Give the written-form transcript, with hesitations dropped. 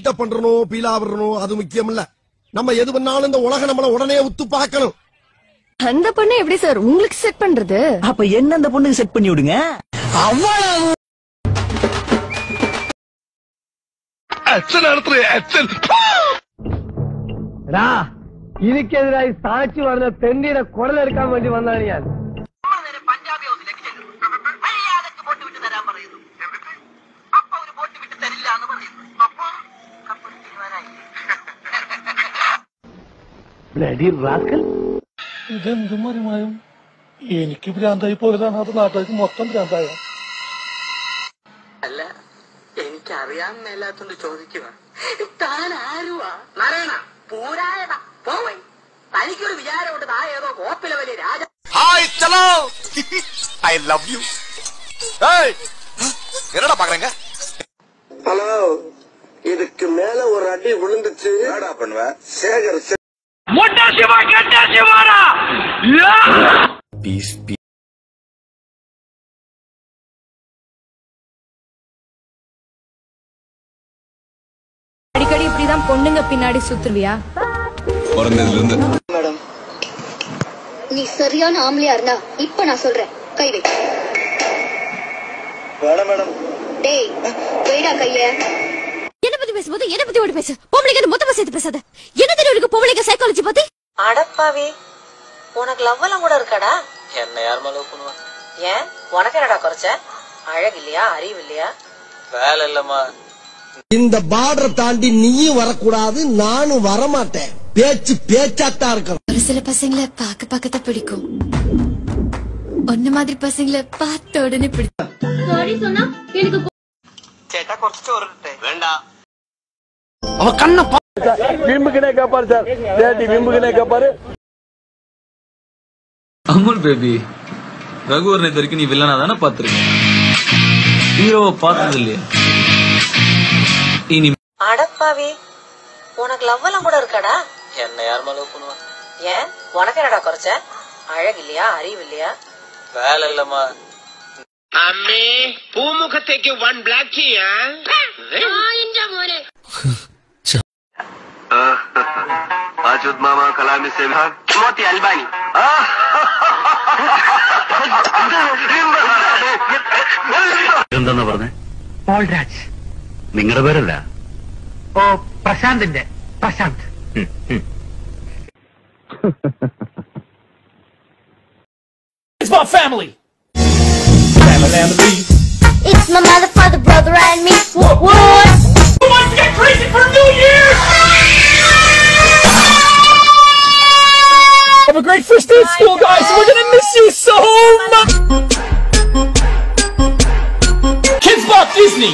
Build up பண்றணும் Beela வரணும் அது முக்கியம் இல்ல. நம்ம எது பண்ணாலும் இந்த உலகம் நம்மள உடனே உத்து பார்க்கணும். அந்த பொண்ணு எப்படி சார் உங்களுக்கு செட் பண்றது? அப்ப என்ன அந்த பொண்ணுக்கு செட் பண்ணி விடுங்க. அவ்வளவு இதுக்கு எதிராக சாட்சி வந்த தெண்டியில குடல் எடுக்காம வேண்டி வந்தானியா? ഇതെന്ത് മറിമായും എനിക്ക് ഭ്രാന്തായി പോയതാണ്. അത് നാട്ടുകാർക്ക് മൊത്തം ഭ്രാന്തായ. അല്ല എനിക്കറിയാൻ മേലാത്തോണ്ട് ചോദിക്കുക. താൻ ആരുവാ? നാരായണ പൂരായണ പോയി. തനിക്കൊരു വിചാരമുണ്ട് താ ഏതോ കോപ്പിലെ വലിയ രാജ. ഹായ് ചലോ ഐ ലവ് യു. என்னடா பாக்குறீங்க? ஹலோ, இதுக்கு மேல ஒரு அடி விழுந்துச்சு என்னடா பண்ணுவ? சேகர் மொட்டா சிவா கெட்ட சிவாடா. பீஸ் அடிக்கடி இப்படிதான் பொண்ணுங்க பின்னாடி சுத்துருவியா? பிறந்ததுல இருந்து. மேடம், நீ சரியான ஆம்பளையா இருந்தா இப்ப நான் சொல்றேன், கை வை. வேணாம் மேடம். டேய் வைடா கைய. என்ன பத்தி பேசும்போது என்ன பத்தி ஓடி பேசு. பொம்பளைங்க மொத்தமா சேர்த்து பேசாத. என்ன தெரியும் உனக்கு பொம்பளைங்க சைக்காலஜி பத்தி? அடப்பாவி, உனக்கு லவ் எல்லாம் கூட இருக்காடா? என்ன யாருமா லவ் பண்ணுவா? ஏன் உனக்கு என்னடா குறைச்ச? அழகு இல்லையா, அறிவு இல்லையா? வேலை இல்லம்மா. இந்த பார்டரை தாண்டி நீயும் வரக்கூடாது, நானும் வரமாட்டேன். பேச்சு பேச்சாத்தான் இருக்கணும். ஒரு சில பசங்களை பார்க்கத்தான் பிடிக்கும். ஒன்ன மாதிரி பசங்களை பார்த்த உடனே பிடிக்கும். சாரி சொன்னா எனக்கு ചേട്ടാ കുറച്ച് ചോറിട്ടെ. വേണ്ട. அவ கண்ண விம்புக்குனே கேப்பாரு சார். டேடி விம்புக்குனே கேப்பாரு. அமுல் பேபி, ரகுவரன் இது வரைக்கும் நீ வில்லனா தானே பாத்துருக்க, ஹீரோவை பார்த்தது இல்லையா? இனி அடப்பாவி, உனக்கு லவ் எல்லாம் கூட இருக்காடா? என்ன யாருமா லவ் பண்ணுவா? ஏன் உனக்கு என்னடா குறைச்ச? அழகு இல்லையா, அறிவு இல்லையா? வேலை இல்லம்மா. அம்மே பூமுகத்தைக்கு ஒன் பிளாக் டீயா? മോനെ आजुद मामा कलामी से मोती अल्बानी. എന്താ പറഞ്ഞേ? പോൾരാജ്. നിങ്ങളുടെ പേരല്ല? ഓ പ്രശാന്തിന്റെ Prashant. It's my family. Family and the beat. It's my mother, father, brother and me. What? Who wants to get crazy for New Year's? Have a great first day at school, guys. We're gonna miss you so much. Kids Bop Disney.